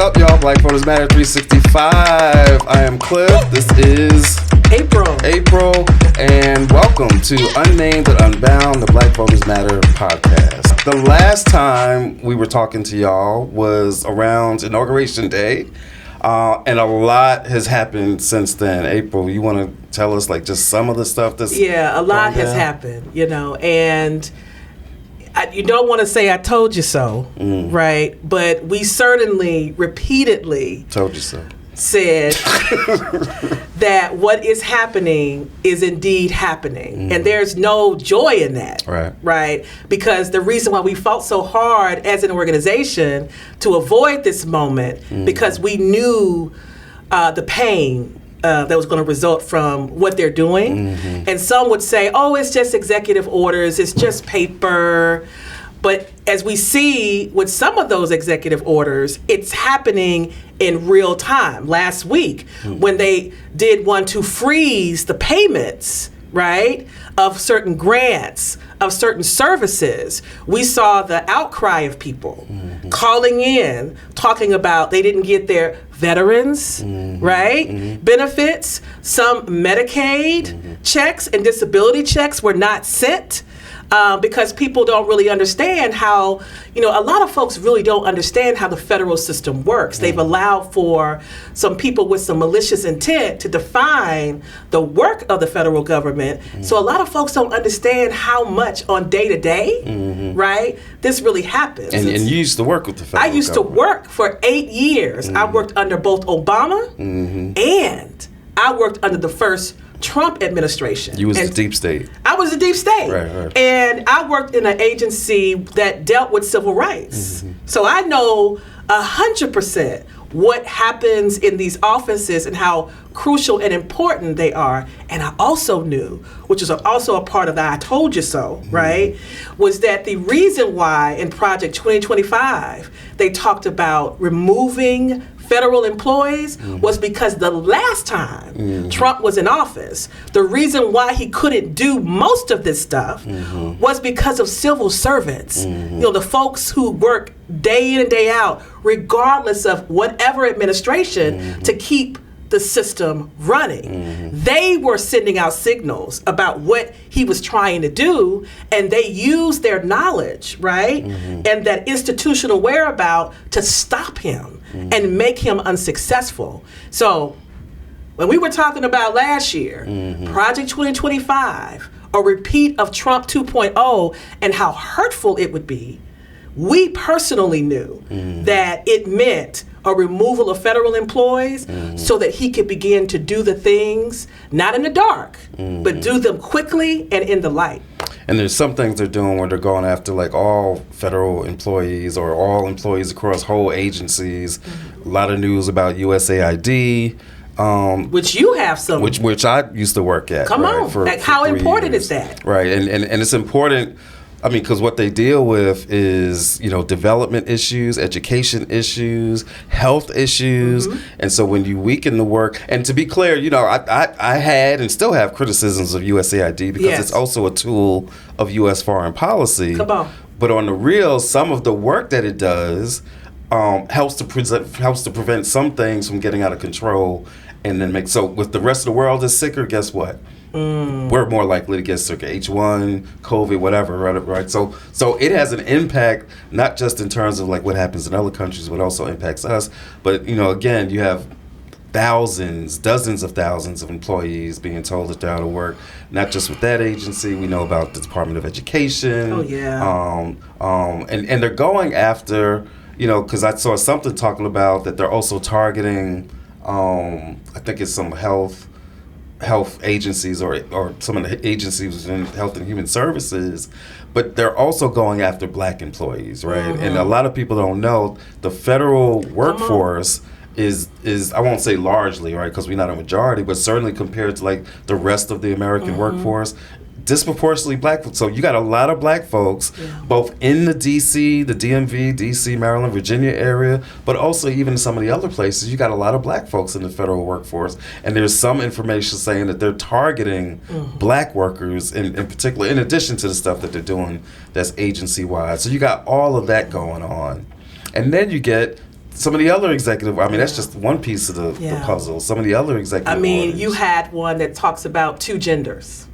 up, y'all? Black Voters Matter 365. I am Cliff. This is April, and welcome to Unnamed and Unbound, the Black Voters Matter podcast. The last time we were talking to y'all was around Inauguration Day, and a lot has happened since then. April, you want to tell us like just some of the stuff that's a lot has happened, and you don't want to say I told you so, right? But we certainly repeatedly told you so. Said that what is happening is indeed happening, and there's no joy in that, right? Because the reason why we fought so hard as an organization to avoid this moment, because we knew the pain that was going to result from what they're doing. And some would say, oh, it's just executive orders, it's just paper. But as we see with some of those executive orders, it's happening in real time. Last week, when they did one to freeze the payments, right, of certain grants, of certain services, we saw the outcry of people calling in, talking about they didn't get their veterans, right, benefits. Some Medicaid checks and disability checks were not sent. Because people don't really understand how, a lot of folks really don't understand how the federal system works. They've allowed for some people with some malicious intent to define the work of the federal government. So a lot of folks don't understand how much on day to day, right, this really happens. And you used to work with the federal government. I used to work for 8 years. I worked under both Obama and I worked under the first Trump administration. You was the deep state. I was the deep state. Right. And I worked in an agency that dealt with civil rights. So I know 100% what happens in these offices and how crucial and important they are. And I also knew, which is also a part of that I told you so, right, was that the reason why in Project 2025 they talked about removing federal employees was because the last time Trump was in office, the reason why he couldn't do most of this stuff was because of civil servants. The folks who work day in and day out, regardless of whatever administration, to keep the system running. They were sending out signals about what he was trying to do, and they used their knowledge, right, and that institutional whereabout to stop him and make him unsuccessful. So when we were talking about last year, Project 2025, a repeat of Trump 2.0 and how hurtful it would be, we personally knew that it meant a removal of federal employees so that he could begin to do the things, not in the dark, but do them quickly and in the light. And there's some things they're doing where they're going after like all federal employees or all employees across whole agencies. A lot of news about USAID. Which you have some. Which I used to work at. Come on. For how 3 important years. Is that? Right. And it's important. I mean, because what they deal with is, development issues, education issues, health issues. And so when you weaken the work, and to be clear, I had and still have criticisms of USAID because it's also a tool of U.S. foreign policy. Come on. But on the real, some of the work that it does helps to prevent some things from getting out of control, and then so with the rest of the world is sicker, guess what? We're more likely to get sick, H1, COVID, whatever, right? So it has an impact, not just in terms of like what happens in other countries, but also impacts us. But, again, you have dozens of thousands of employees being told that they're out of work, not just with that agency. We know about the Department of Education. Oh, yeah. And they're going after, because I saw something talking about that they're also targeting, I think it's some health agencies or some of the agencies in Health and Human Services, but they're also going after black employees, right? And a lot of people don't know the federal workforce is I won't say largely, right, because we're not a majority, but certainly compared to like the rest of the American workforce, disproportionately black folks. So you got a lot of black folks, both in the D.C., the DMV, D.C., Maryland, Virginia area, but also even in some of the other places, you got a lot of black folks in the federal workforce. And there's some information saying that they're targeting black workers in particular, in addition to the stuff that they're doing that's agency-wide. So you got all of that going on. And then you get some of the other executive, I mean, that's just one piece of the puzzle. Some of the other executive orders. You had one that talks about 2 genders,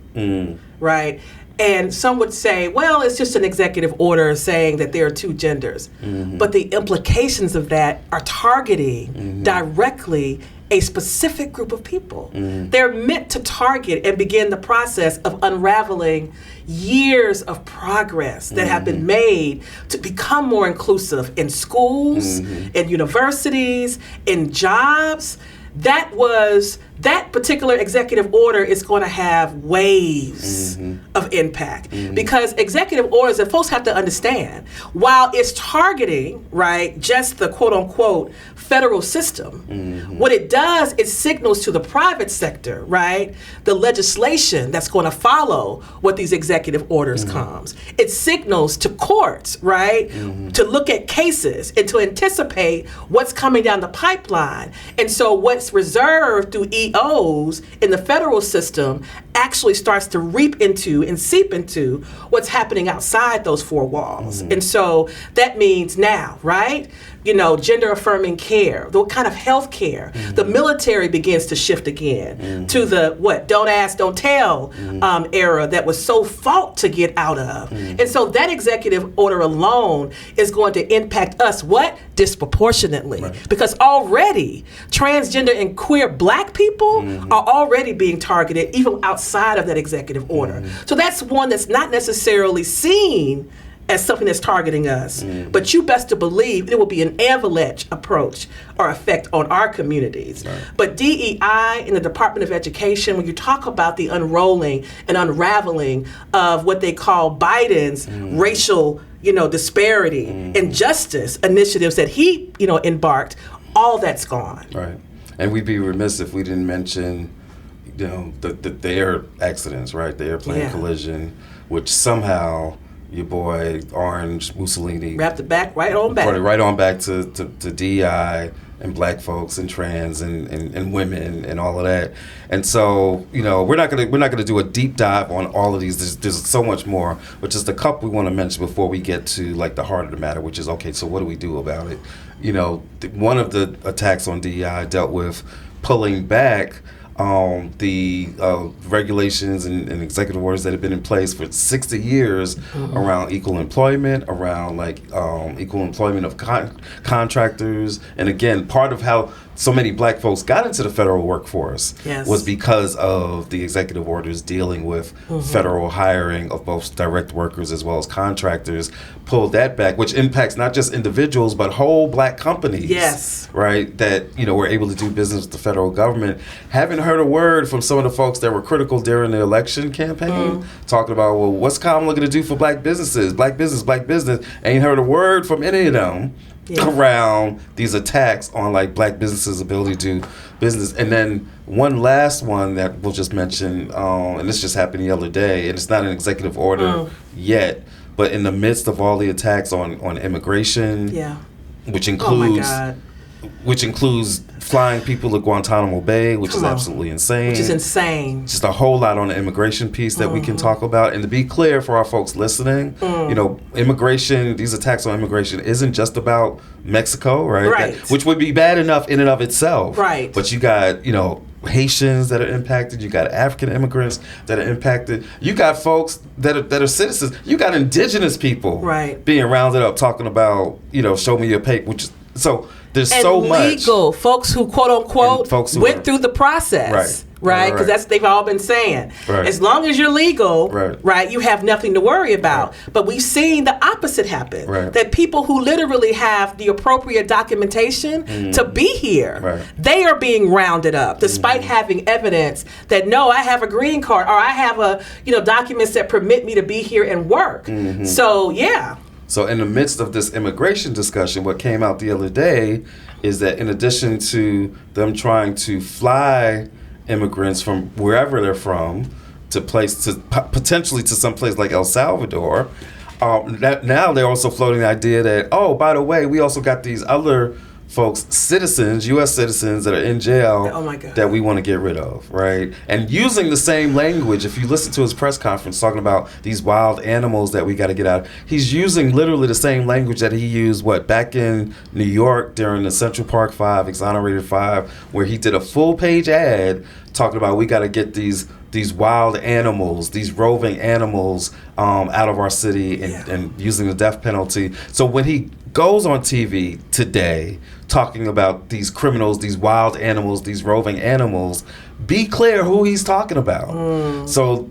right? And some would say, well, it's just an executive order saying that there are 2 genders. But the implications of that are targeting directly a specific group of people. They're meant to target and begin the process of unraveling years of progress that have been made to become more inclusive in schools, in universities, in jobs. That particular executive order is going to have waves of impact because executive orders, and folks have to understand, while it's targeting, right, just the quote unquote federal system, what it does, it signals to the private sector, right, the legislation that's going to follow what these executive orders comes. It signals to courts, right, to look at cases and to anticipate what's coming down the pipeline. And so what's reserved through EOs in the federal system actually starts to reap into and seep into what's happening outside those 4 walls. And so that means now, right, gender affirming care, the kind of health care, the military begins to shift again to the don't ask, don't tell era that was so fought to get out of. And so that executive order alone is going to impact us, disproportionately. Right. Because already transgender and queer Black people are already being targeted even outside of that executive order. So that's one that's not necessarily seen as something that's targeting us. But you best to believe it will be an avalanche approach or effect on our communities. Right. But DEI in the Department of Education, when you talk about the unrolling and unraveling of what they call Biden's racial disparity and justice initiatives that he embarked, all that's gone. Right. And we'd be remiss if we didn't mention the air accidents, right? The airplane collision, which somehow your boy Orange Mussolini wrapped it back right on back to DEI and Black folks and trans and women and all of that. And so we're not gonna do a deep dive on all of these. There's so much more, but just a couple we want to mention before we get to the heart of the matter, which is okay. So what do we do about it? One of the attacks on DEI dealt with pulling back the regulations and executive orders that have been in place for 60 years around equal employment, around equal employment of contractors. And again, part of how so many Black folks got into the federal workforce was because of the executive orders dealing with federal hiring of both direct workers as well as contractors. Pulled that back, which impacts not just individuals but whole Black companies, right, that were able to do business with the federal government. Haven't heard a word from some of the folks that were critical during the election campaign, talking about, well, what's Kamala going to do for Black businesses, Black business. Ain't heard a word from any of them around these attacks on Black businesses' ability to do business. And then one last one that we'll just mention, and this just happened the other day, and it's not an executive order yet, but in the midst of all the attacks on immigration, which includes flying people to Guantanamo Bay, which is absolutely insane. Which is insane. Just a whole lot on the immigration piece that we can talk about. And to be clear for our folks listening, immigration, these attacks on immigration isn't just about Mexico, right? Which would be bad enough in and of itself. Right. But you got, Haitians that are impacted. You got African immigrants that are impacted. You got folks that are citizens. You got indigenous people being rounded up talking about, show me your paper, which is, so there's so much. Legal folks who quote unquote went through the process, right? Because that's they've all been saying. Right. As long as you're legal, right, you have nothing to worry about. Right. But we've seen the opposite happen. Right. That people who literally have the appropriate documentation to be here, they are being rounded up, despite having evidence that no, I have a green card or I have documents that permit me to be here and work. So So in the midst of this immigration discussion, what came out the other day is that in addition to them trying to fly immigrants from wherever they're from potentially to some place like El Salvador, now they're also floating the idea that, oh, by the way, we also got these other folks, citizens, U.S. citizens that are in jail Oh my God. that we want to get rid of, right? And using the same language, if you listen to his press conference talking about these wild animals that we got to get out, he's using literally the same language that he used, back in New York during the Central Park 5, Exonerated 5, where he did a full-page ad talking about we got to get these wild animals, these roving animals out of our city and using the death penalty. So when he goes on TV today talking about these criminals, these wild animals, these roving animals, be clear who he's talking about. So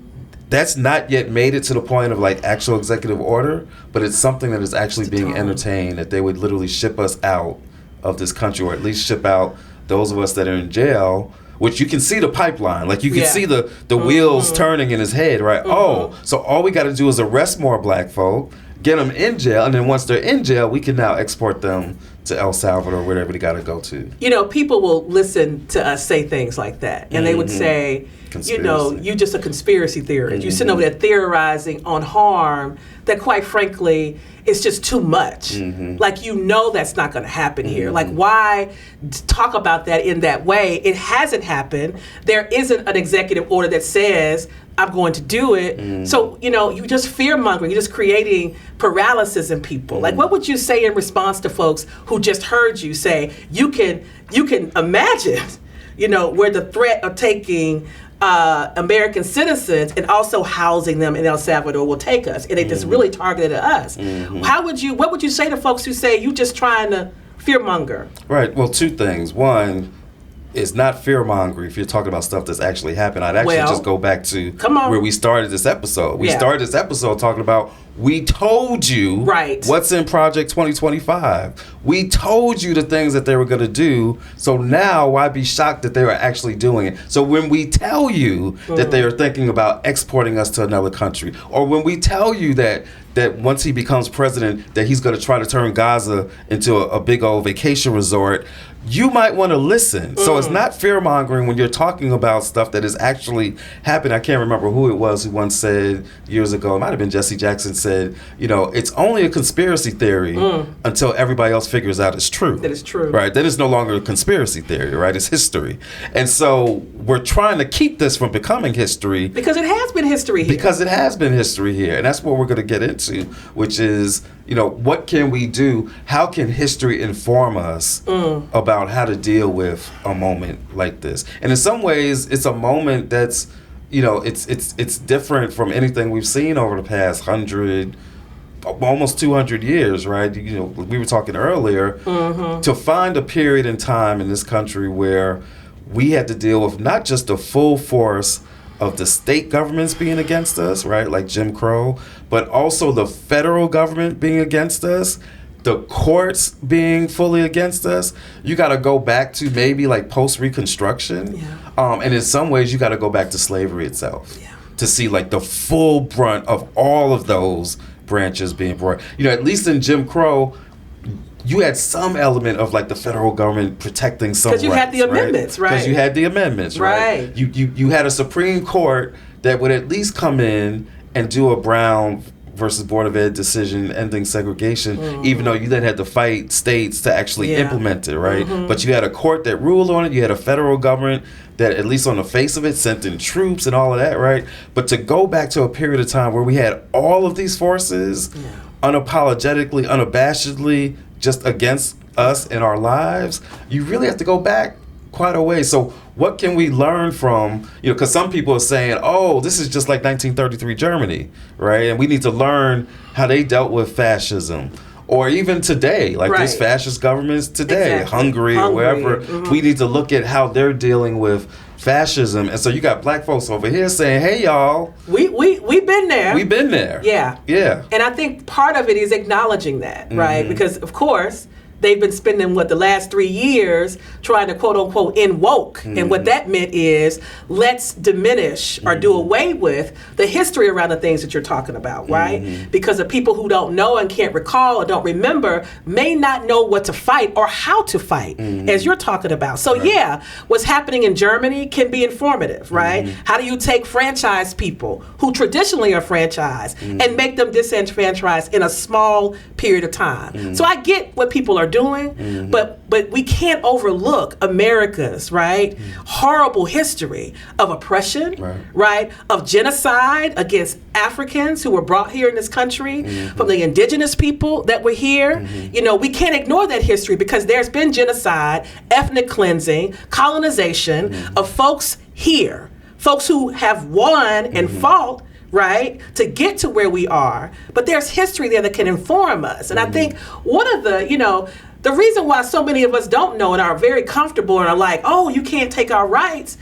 that's not yet made it to the point of like actual executive order, but it's something that is actually being entertained, that they would literally ship us out of this country, or at least ship out those of us that are in jail, which you can see the pipeline. Like you can see the wheels turning in his head, right? Oh, so all we got to do is arrest more black folk, get them in jail, and then once they're in jail, we can now export them to El Salvador, wherever they got to go to. You know, people will listen to us say things like that, and they would say, you know, you just a conspiracy theorist. You sitting over there theorizing on harm that, quite frankly, is just too much. Like, you know that's not going to happen here. Like, why talk about that in that way? It hasn't happened. There isn't an executive order that says, I'm going to do it. So, you know, you're just fear-mongering. You're just creating paralysis in people. Like, what would you say in response to folks who just heard you say, you can imagine, you know, where the threat of taking American citizens and also housing them in El Salvador will take us, and they just really targeted us. What would you say to folks who say you just trying to fearmonger? Right. Well, two things. One, it's not fear-mongering if you're talking about stuff that's actually happened. I'd actually just go back to where we started this episode. We started this episode talking about, we told you what's in Project 2025. We told you the things that they were going to do. So now why be shocked that they were actually doing it? So when we tell you that they are thinking about exporting us to another country, or when we tell you that once he becomes president, that he's going to try to turn Gaza into a big old vacation resort, you might want to listen. So it's not fear-mongering when you're talking about stuff that is actually happening. I can't remember who it was who once said years ago, it might have been Jesse Jackson, said, you know, it's only a conspiracy theory until everybody else figures out it's true. That is true. Right? Then it's no longer a conspiracy theory, right? It's history. And so we're trying to keep this from becoming history. Because it has been history here. Because it has been history here. And that's what we're going to get into, which is, you know, what can we do? How can history inform us about how to deal with a moment like this? And in some ways, it's a moment that's, you know, it's different from anything we've seen over the past 100, almost 200 years, right? You know, we were talking earlier, to find a period in time in this country where we had to deal with not just the full force of the state governments being against us, right, like Jim Crow, but also the federal government being against us, the courts being fully against us. You got to go back to maybe like post-Reconstruction. And in some ways, you got to go back to slavery itself to see like the full brunt of all of those branches being brought. You know, at least in Jim Crow, you had some element of like the federal government protecting some rights. Because you had the amendments, right? Because you had the amendments, right? You had a Supreme Court that would at least come in and do a Brown versus Board of Ed decision ending segregation, even though you then had to fight states to actually implement it, right? But you had a court that ruled on it. You had a federal government that, at least on the face of it, sent in troops and all of that, right? But to go back to a period of time where we had all of these forces unapologetically, unabashedly, just against us in our lives, you really have to go back quite a way. So what can we learn from, you know, because some people are saying, oh, this is just like 1933 Germany, right? And we need to learn how they dealt with fascism. Or even today, like there's fascist governments today, Hungary or wherever. We need to look at how they're dealing with fascism. And so you got black folks over here saying, hey, y'all. We've been there. We've been there. Yeah. And I think part of it is acknowledging that, right? Because, of course, they've been spending, the last 3 years trying to, quote unquote, end woke. And what that meant is, let's diminish or do away with the history around the things that you're talking about, right? Because the people who don't know and can't recall or don't remember may not know what to fight or how to fight, as you're talking about. So what's happening in Germany can be informative, right? How do you take franchise people who traditionally are franchised and make them disenfranchised in a small period of time? So I get what people are are doing, but we can't overlook America's, right, horrible history of oppression, right, of genocide against Africans who were brought here in this country, from the indigenous people that were here. You know, we can't ignore that history because there's been genocide, ethnic cleansing, colonization of folks here, folks who have won and fought, right, to get to where we are. But there's history there that can inform us. And I think one of the, you know, the reason why so many of us don't know and are very comfortable and are like, oh, you can't take our rights,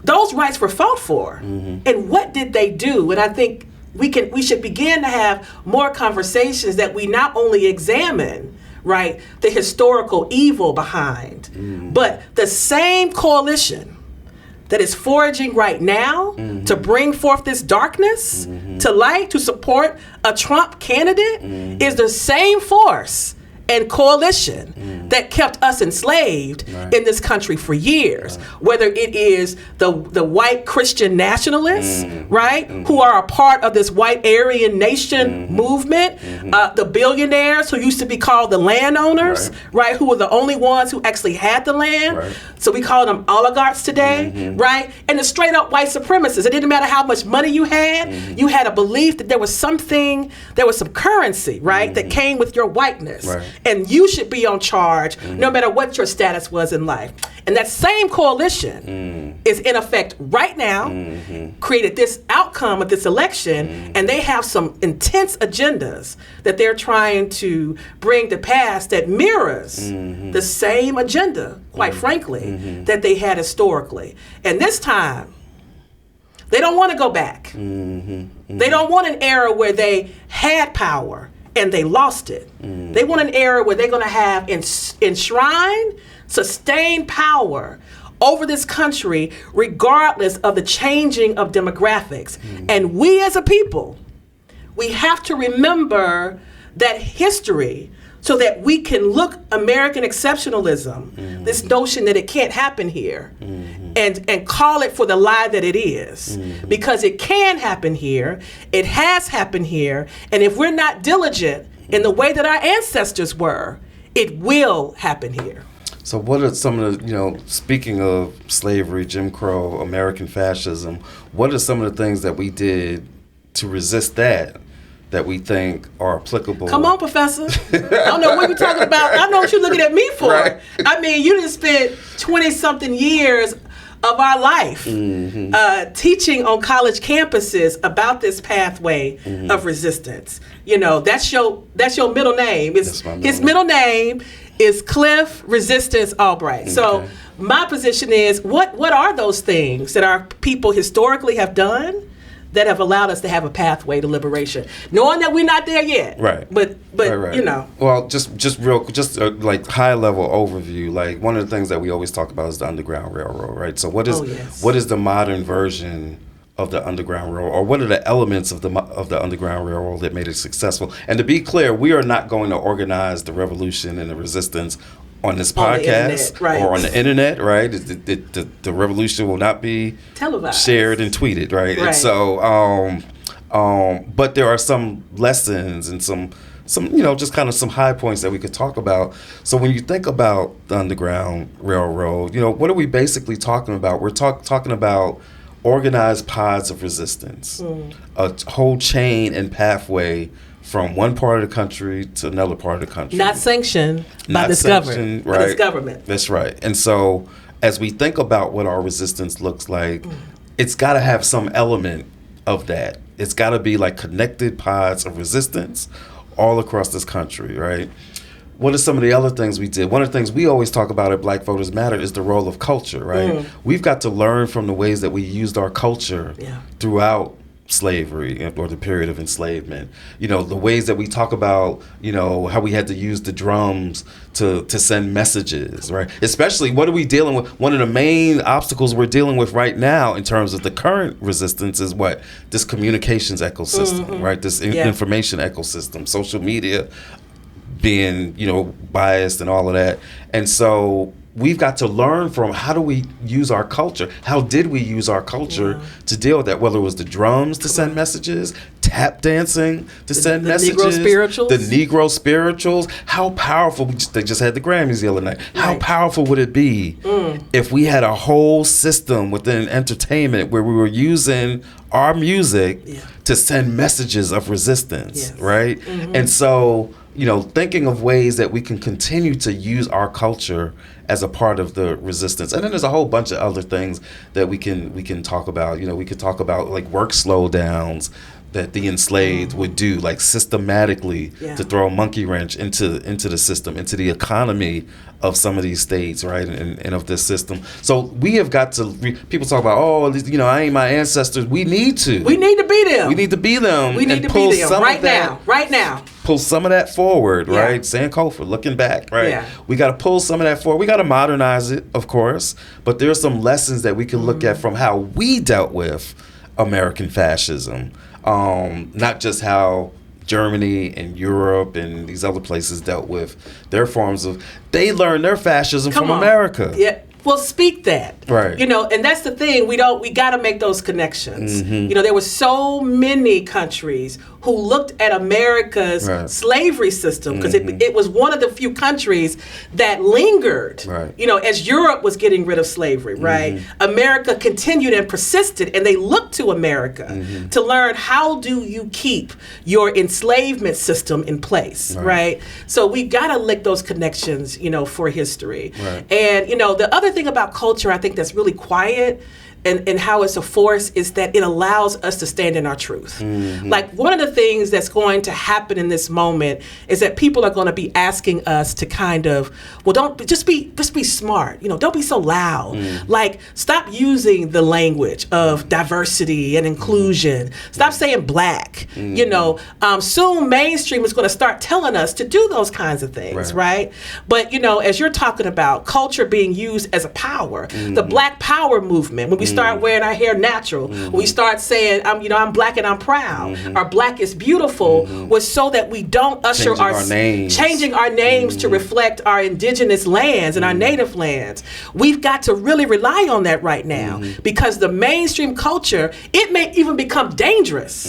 those rights were fought for. And what did they do? And I think we should begin to have more conversations that we not only examine, right, the historical evil behind, but the same coalition that is foraging right now to bring forth this darkness to light, to support a Trump candidate, is the same force and coalition that kept us enslaved in this country for years. Whether it is the white Christian nationalists, right, who are a part of this white Aryan nation movement, the billionaires who used to be called the landowners, right, who were the only ones who actually had the land. So we call them oligarchs today, right? And the straight up white supremacists. It didn't matter how much money you had a belief that there was something, there was some currency, right, that came with your whiteness. And you should be on charge no matter what your status was in life. And that same coalition is in effect right now, created this outcome of this election, and they have some intense agendas that they're trying to bring to pass that mirrors the same agenda, quite frankly, that they had historically. And this time, they don't want to go back. They don't want an era where they had power and they lost it. They want an era where they're going to have enshrined, sustained power over this country, regardless of the changing of demographics. And we as a people, we have to remember that history so that we can look American exceptionalism, this notion that it can't happen here, and call it for the lie that it is. Because it can happen here, it has happened here, and if we're not diligent in the way that our ancestors were, it will happen here. So what are some of the, you know, speaking of slavery, Jim Crow, American fascism, what are some of the things that we did to resist that we think are applicable? Come on, Professor. I don't know what you're talking about. I know what you're looking at me for. Right. I mean, you done spent 20-something years of our life teaching on college campuses about this pathway of resistance. You know, that's your middle name. His middle name is Cliff Resistance Albright. So my position is, what are those things that our people historically have done that have allowed us to have a pathway to liberation, knowing that we're not there yet. But you know. Well, just like high level overview. Like one of the things that we always talk about is the Underground Railroad, right? So what is the modern version of the Underground Railroad, or what are the elements of the Underground Railroad that made it successful? And to be clear, we are not going to organize the revolution and the resistance on this podcast or on the internet, right? The revolution will not be televised, shared, and tweeted, right? And so, but there are some lessons and some you know, just kind of some high points that we could talk about. So when you think about the Underground Railroad, you know, what are we basically talking about? We're talking about organized pods of resistance, a whole chain and pathway from one part of the country to another part of the country. Not sanctioned by this government. Right. By this government. That's right. And so as we think about what our resistance looks like, it's got to have some element of that. It's got to be like connected pods of resistance all across this country, right? What are some of the other things we did? One of the things we always talk about at Black Voters Matter is the role of culture, right? We've got to learn from the ways that we used our culture throughout slavery or the period of enslavement. You know, the ways that we talk about, you know, how we had to use the drums to send messages, right? Especially, what are we dealing with? One of the main obstacles we're dealing with right now in terms of the current resistance is what? This communications ecosystem, right? This information ecosystem, social media being, you know, biased and all of that. And so we've got to learn from how do we use our culture? How did we use our culture to deal with that? Whether it was the drums to send messages, tap dancing to send messages, Negro spirituals. the Negro spirituals. How powerful? They just had the Grammys the other night. How powerful would it be if we had a whole system within entertainment where we were using our music to send messages of resistance, right? And so, thinking of ways that we can continue to use our culture as a part of the resistance. And then there's a whole bunch of other things that we can talk about. We could talk about like work slowdowns that the enslaved would do, like systematically to throw a monkey wrench into the system, into the economy of some of these states, right, and of this system. So we have got to. People talk about, I ain't my ancestors. We need to. We need to be them. We need to be them. We need to be them right now. Right now. Pull some of that forward, right? Sankofa, looking back, right? Yeah. We got to pull some of that forward. We got to modernize it, of course, but there's some lessons that we can look at from how we dealt with American fascism. Not just how Germany and Europe and these other places dealt with their forms of. They learned their fascism from America. Yeah. Well, speak that. Right. And that's the thing. We got to make those connections. There were so many countries who looked at America's slavery system because it was one of the few countries that lingered. Right. As Europe was getting rid of slavery, right? America continued and persisted, and they looked to America to learn how do you keep your enslavement system in place, right? So we've got to lick those connections, for history. Right. And, the other thing about culture, I think that's really quiet and how it's a force is that it allows us to stand in our truth. Like one of the things that's going to happen in this moment is that people are going to be asking us to kind of, don't be smart. Don't be so loud. Like stop using the language of diversity and inclusion. Stop saying black. Soon mainstream is going to start telling us to do those kinds of things, right? But as you're talking about culture being used as a power, the Black Power movement, when we start wearing our hair natural, when we start saying, I'm black and I'm proud, or black is beautiful, was so that we don't usher changing our names to reflect our indigenous lands and our native lands. We've got to really rely on that right now because the mainstream culture, it may even become dangerous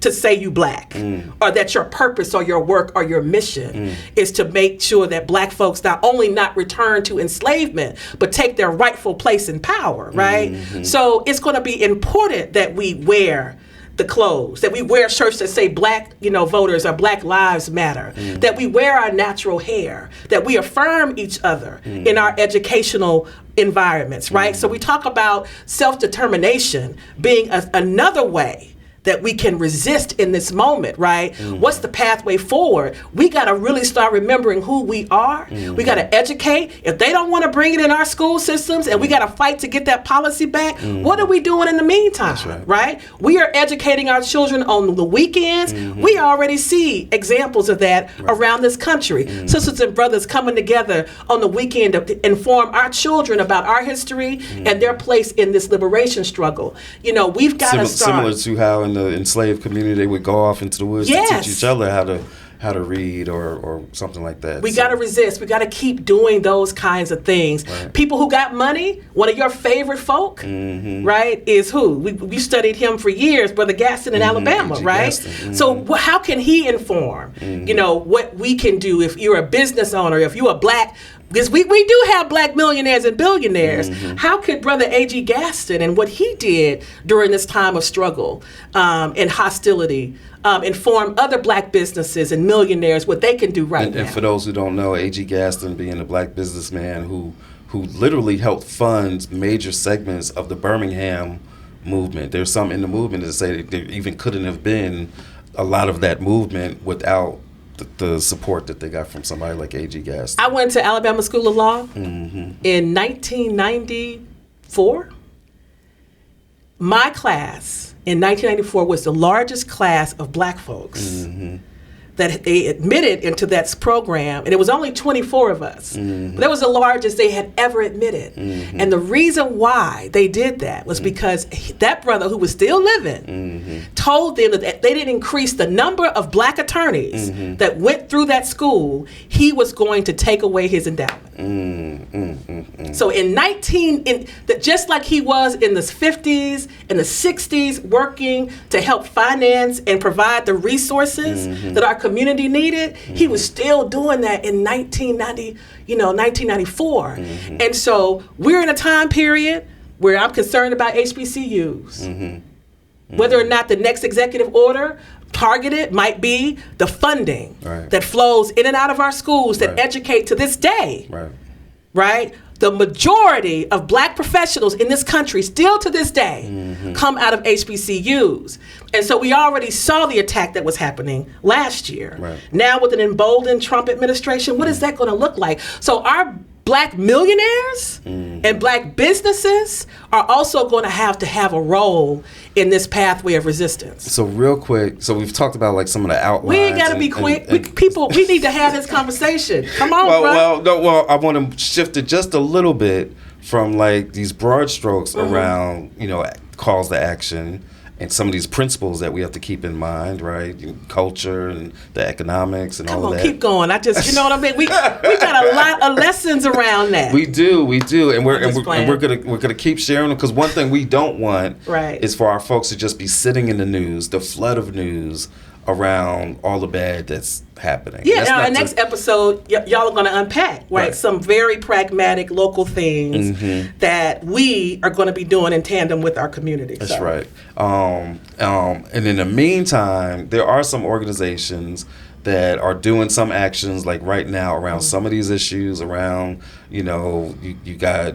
to say you black or that your purpose or your work or your mission is to make sure that black folks not only not return to enslavement, but take their rightful place in power, right? So it's going to be important that we wear the clothes, that we wear shirts that say black, voters or Black Lives Matter, that we wear our natural hair, that we affirm each other in our educational environments, right? So we talk about self-determination being another way that we can resist in this moment, right? What's the pathway forward? We got to really start remembering who we are. We got to educate. If they don't want to bring it in our school systems and we got to fight to get that policy back, what are we doing in the meantime, right? We are educating our children on the weekends. We already see examples of that around this country. Sisters and brothers coming together on the weekend to inform our children about our history and their place in this liberation struggle. We've got to start. Similar to how in the enslaved community they would go off into the woods to teach each other how to read or something like that. We got to resist. We got to keep doing those kinds of things. People who got money, one of your favorite folk, right, is who? We studied him for years, Brother Gaston in Alabama, right? So how can he inform, what we can do if you're a business owner, if you're a black, because we do have black millionaires and billionaires. How could Brother A.G. Gaston and what he did during this time of struggle and hostility inform other black businesses and millionaires what they can do now? And for those who don't know, A.G. Gaston being a black businessman who literally helped fund major segments of the Birmingham movement. There's some in the movement that say that there even couldn't have been a lot of that movement without the support that they got from somebody like A.G. Gaston. I went to Alabama School of Law in 1994. My class in 1994 was the largest class of black folks that they admitted into that program, and it was only 24 of us. But that was the largest they had ever admitted. And the reason why they did that was because that brother, who was still living, told them that if they didn't increase the number of black attorneys that went through that school, he was going to take away his endowment. So just like he was in the 50s and the 60s, working to help finance and provide the resources that our community needed, he was still doing that in 1994. And so we're in a time period where I'm concerned about HBCUs. Whether or not the next executive order targeted might be the funding that flows in and out of our schools that educate to this day. Right? The majority of black professionals in this country, still to this day, come out of HBCUs. And so we already saw the attack that was happening last year. Now with an emboldened Trump administration, what is that going to look like? So our black millionaires and black businesses are also going to have a role in this pathway of resistance. So real quick, so we've talked about like some of the outlines. We ain't got to be quick. We need to have this conversation. Come on, bro. I want to shift it just a little bit from like these broad strokes around, calls to action and some of these principles that we have to keep in mind, right? Culture and the economics and all of that. Keep going. I just, you know what I mean? We got a lot of lessons around that. We do, and we're gonna keep sharing them, because one thing we don't want is for our folks to just be sitting in the news, the flood of news around all the bad that's happening. Yeah, in our next episode, y'all are going to unpack, right? Some very pragmatic local things that we are going to be doing in tandem with our community. That's right. And in the meantime, there are some organizations that are doing some actions, like right now, around some of these issues, around, you got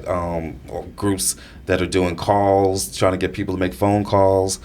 groups that are doing calls, trying to get people to make phone calls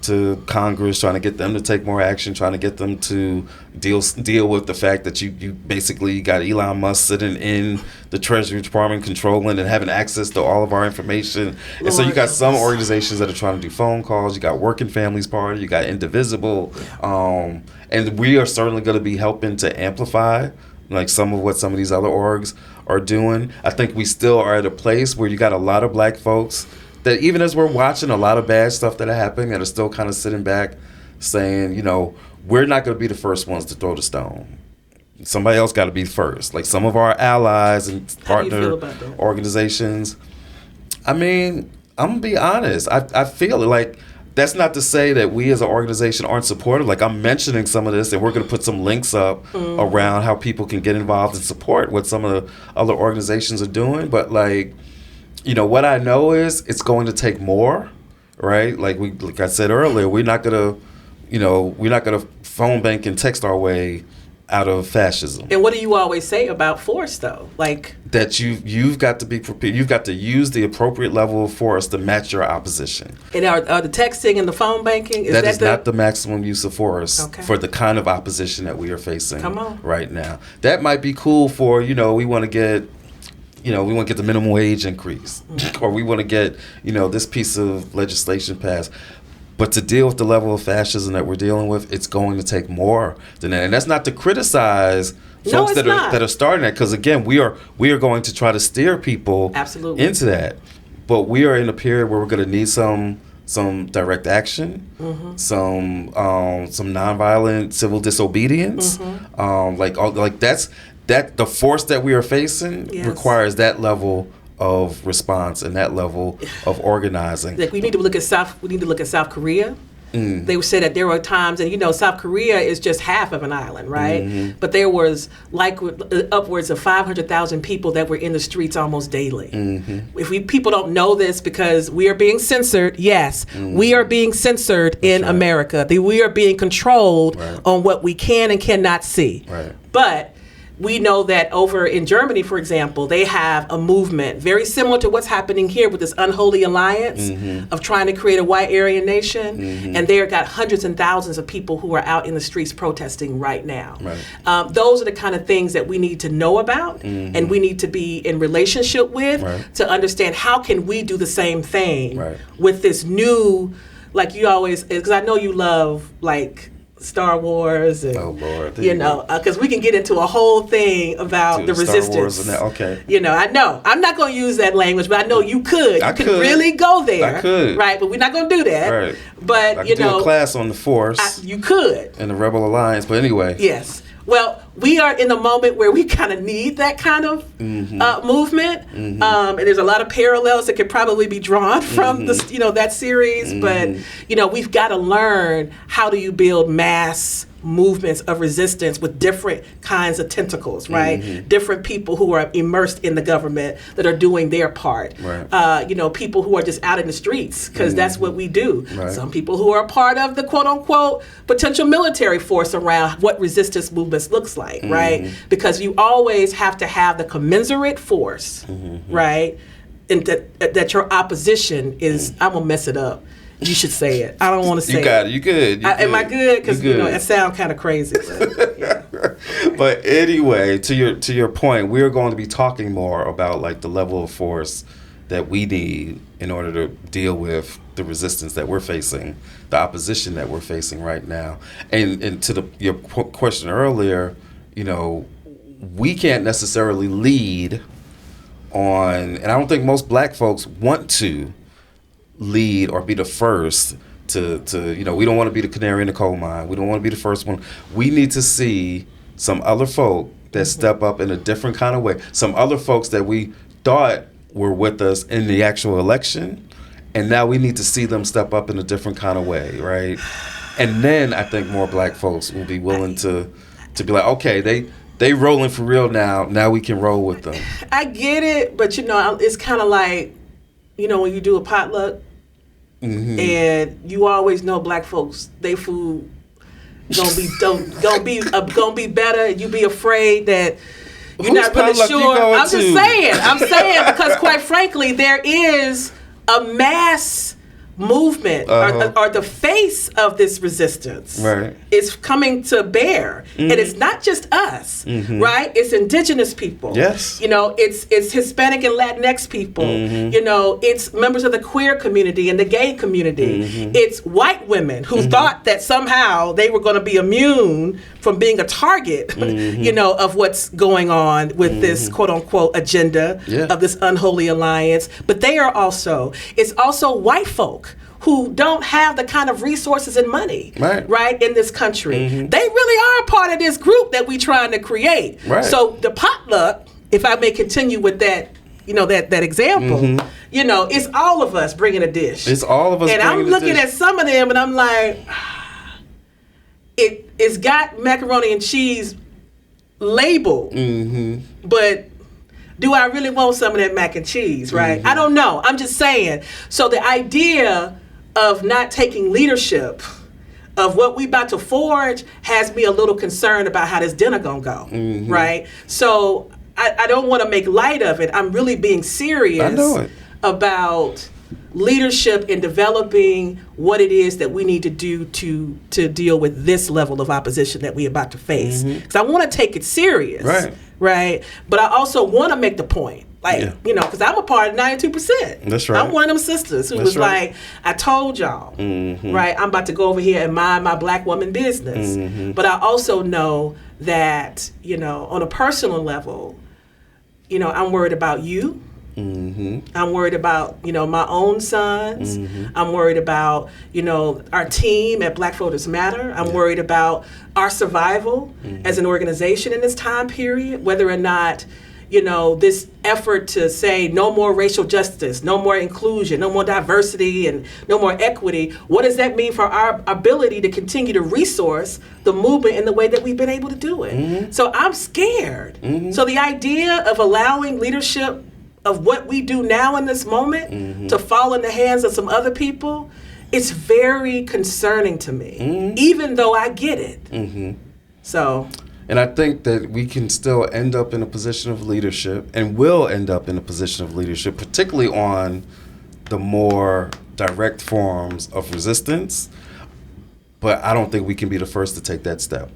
to Congress, trying to get them to take more action, trying to get them to deal with the fact that you basically got Elon Musk sitting in the Treasury Department, controlling and having access to all of our information. And so you got some organizations that are trying to do phone calls. You got Working Families Party, you got Indivisible, and we are certainly going to be helping to amplify like some of what some of these other orgs are doing. I think we still are at a place where you got a lot of black folks that, even as we're watching a lot of bad stuff that are happening, that are still kind of sitting back saying, we're not going to be the first ones to throw the stone. Somebody else got to be first. Like some of our allies and partner organizations. I mean, I'm going to be honest. I feel like that's not to say that we as an organization aren't supportive. Like I'm mentioning some of this, and we're going to put some links up around how people can get involved and support what some of the other organizations are doing. But like, what I know is it's going to take more, right? Like I said earlier, we're not gonna phone bank and text our way out of fascism. And what do you always say about force, though? Like that you've got to be prepared. You've got to use the appropriate level of force to match your opposition. And are the texting and the phone banking? That is not the maximum use of force for the kind of opposition that we are facing right now. That might be cool for we want to get. We want to get the minimum wage increase, or we want to get, this piece of legislation passed. But to deal with the level of fascism that we're dealing with, it's going to take more than that. And that's not to criticize folks that are starting that, because again, we are going to try to steer people into that. But we are in a period where we're going to need some direct action, some nonviolent civil disobedience, that the force that we are facing requires that level of response and that level of organizing. Like we need to look at South Korea. They would say that there were times, and South Korea is just half of an island, right? But there was like upwards of 500,000 people that were in the streets almost daily. If people don't know this, because we are being censored, we are being censored in America. We are being controlled on what we can and cannot see. But we know that over in Germany, for example, they have a movement very similar to what's happening here with this unholy alliance of trying to create a white Aryan nation. And they've got hundreds and thousands of people who are out in the streets protesting right now. Those are the kind of things that we need to know about and we need to be in relationship with to understand how can we do the same thing with this new, like you always, because I know you love like Star Wars and, oh Lord, because we can get into a whole thing about the Star resistance. Wars and that, okay. I know. I'm not going to use that language, but I know you could. You could really go there. I could. Right, but we're not going to do that. Right. But, I could do a class on the Force. You could. And the Rebel Alliance, but anyway. Yes. Well, we are in a moment where we kind of need that kind of movement, and there's a lot of parallels that could probably be drawn from that series. But we've got to learn, how do you build mass movements of resistance with different kinds of tentacles, right? Different people who are immersed in the government that are doing their part. Right. People who are just out in the streets, because that's what we do. Right. Some people who are part of the quote unquote potential military force around what resistance movements looks like, right? Because you always have to have the commensurate force, right? And that your opposition is, I'm gonna mess it up. You should say it. I don't want to say it. You got it. You good. Am I good? Because it sounds kind of crazy. But, yeah. But anyway, to your point, we're going to be talking more about like the level of force that we need in order to deal with the resistance that we're facing, the opposition that we're facing right now. And to your question earlier, we can't necessarily lead on, and I don't think most black folks want to lead or be the first to we don't want to be the canary in the coal mine. We don't want to be the first one. We need to see some other folk that step up in a different kind of way. Some other folks that we thought were with us in the actual election, and now we need to see them step up in a different kind of way, right? And then I think more black folks will be willing to be like, okay, they rolling for real now. Now we can roll with them. I get it, but it's kind of like, when you do a potluck, and you always know black folks, they food gonna be better. You be afraid that you're not really sure. I'm saying because quite frankly, there is a mass movement or the face of this resistance is coming to bear, and it's not just us, right? It's indigenous people. Yes, it's Hispanic and Latinx people. It's members of the queer community and the gay community. It's white women who thought that somehow they were going to be immune from being a target, of what's going on with this quote unquote agenda of this unholy alliance. But it's also white folk who don't have the kind of resources and money, right in this country. They really are a part of this group that we're trying to create. Right. So the potluck, if I may continue with that, that example, it's all of us bringing a dish. It's all of us. And I'm looking at some of them, and I'm like, it's got macaroni and cheese labeled, but do I really want some of that mac and cheese, right? I don't know. I'm just saying. So the idea of not taking leadership of what we about to forge has me a little concerned about how this dinner gonna go, right? So I don't want to make light of it. I'm really being serious about leadership in developing what it is that we need to do to deal with this level of opposition that we're about to face. Because I want to take it serious, right? But I also want to make the point, because I'm a part of 92%. That's right. I'm one of them sisters who was like, I told y'all, right, I'm about to go over here and mind my black woman business. But I also know that, on a personal level, I'm worried about you. I'm worried about, my own sons. I'm worried about, our team at Black Voters Matter. I'm worried about our survival as an organization in this time period, whether or not, this effort to say no more racial justice, no more inclusion, no more diversity, and no more equity. What does that mean for our ability to continue to resource the movement in the way that we've been able to do it? So I'm scared. So the idea of allowing leadership of what we do now in this moment to fall in the hands of some other people, it's very concerning to me, even though I get it. So. And I think that we can still end up in a position of leadership, and will end up in a position of leadership, particularly on the more direct forms of resistance. But I don't think we can be the first to take that step,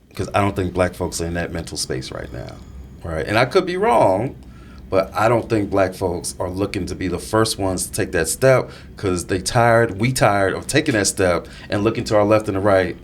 because I don't think black folks are in that mental space right now, right? And I could be wrong, but I don't think black folks are looking to be the first ones to take that step, because we tired of taking that step and looking to our left and the right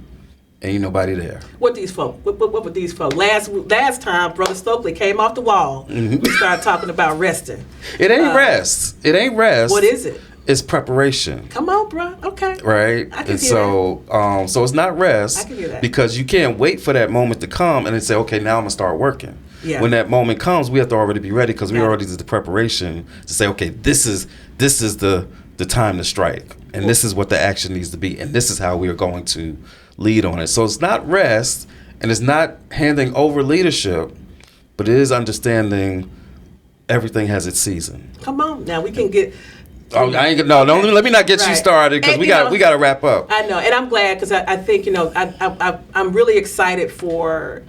Ain't nobody there. What these for? What were these for? Last time, Brother Stokely came off the wall. Mm-hmm. We started talking about resting. It ain't rest. It ain't rest. What is it? It's preparation. Come on, bro. Okay. Right? I can and hear so, so it's not rest. I can hear that. Because you can't wait for that moment to come and then say, okay, now I'm going to start working. Yeah. When that moment comes, we have to already be ready because we Yeah. already did the preparation to say, okay, this is the time to strike. And this is what the action needs to be. And this is how we are going to lead on it. So it's not rest and it's not handing over leadership, but it is understanding everything has its season. Come on. Now we can get... Oh, I ain't no. Don't let me not get you started because we got to wrap up. I know, and I'm glad because I think I'm really excited for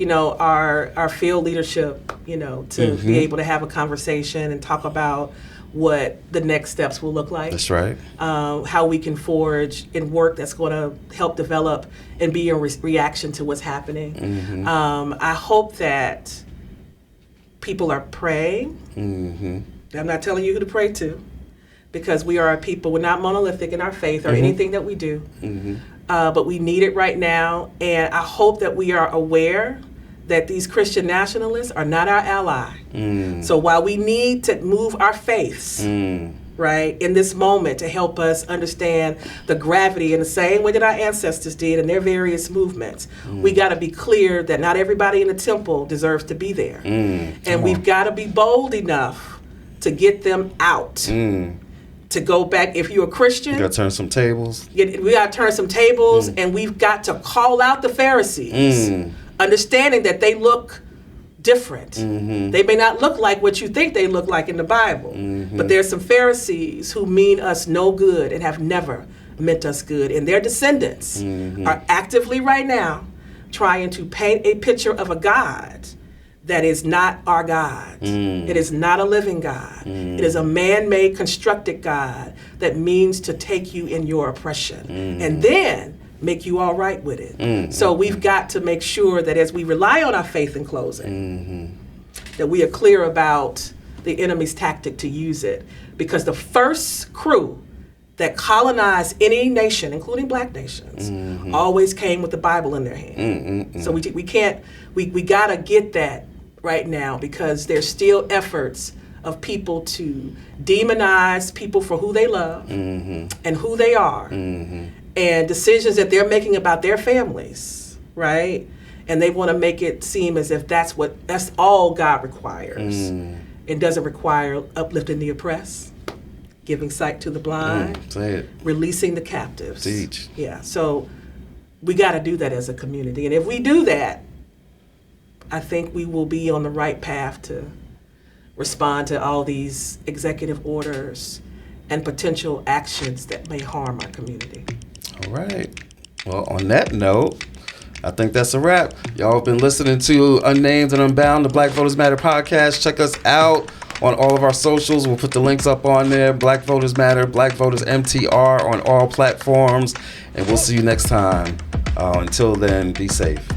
our field leadership to be able to have a conversation and talk about what the next steps will look like. That's right. How we can forge in work that's going to help develop and be a reaction to what's happening. Mm-hmm. I hope that people are praying. Mm-hmm. I'm not telling you who to pray to, because we are a people, we're not monolithic in our faith or anything that we do, but we need it right now. And I hope that we are aware that these Christian nationalists are not our ally. So while we need to move our faiths, right, in this moment to help us understand the gravity in the same way that our ancestors did in their various movements, we got to be clear that not everybody in the temple deserves to be there. And we've got to be bold enough to get them out. To go back, if you're a Christian, You got to turn some tables. we got to turn some tables, and we've got to call out the Pharisees, understanding that they look different. They may not look like what you think they look like in the Bible, but there's some Pharisees who mean us no good and have never meant us good, and their descendants are actively right now trying to paint a picture of a God that is not our God. It is not a living God. It is a man-made, constructed God that means to take you in your oppression and then make you all right with it. So we've got to make sure that as we rely on our faith in closing, that we are clear about the enemy's tactic to use it. Because the first crew that colonized any nation, including black nations, always came with the Bible in their hand. So we got to get that right now, because there's still efforts of people to demonize people for who they love and who they are, and decisions that they're making about their families, right? And they want to make it seem as if that's all God requires. It doesn't require uplifting the oppressed, giving sight to the blind, Say it. releasing the captives. Teach. Yeah, so we got to do that as a community. And if we do that, I think we will be on the right path to respond to all these executive orders and potential actions that may harm our community. All right. Well, on that note, I think that's a wrap. Y'all have been listening to Unnamed and Unbound, the Black Voters Matter podcast. Check us out on all of our socials. We'll put the links up on there. Black Voters Matter, Black Voters MTR on all platforms. And we'll see you next time. Until then, be safe.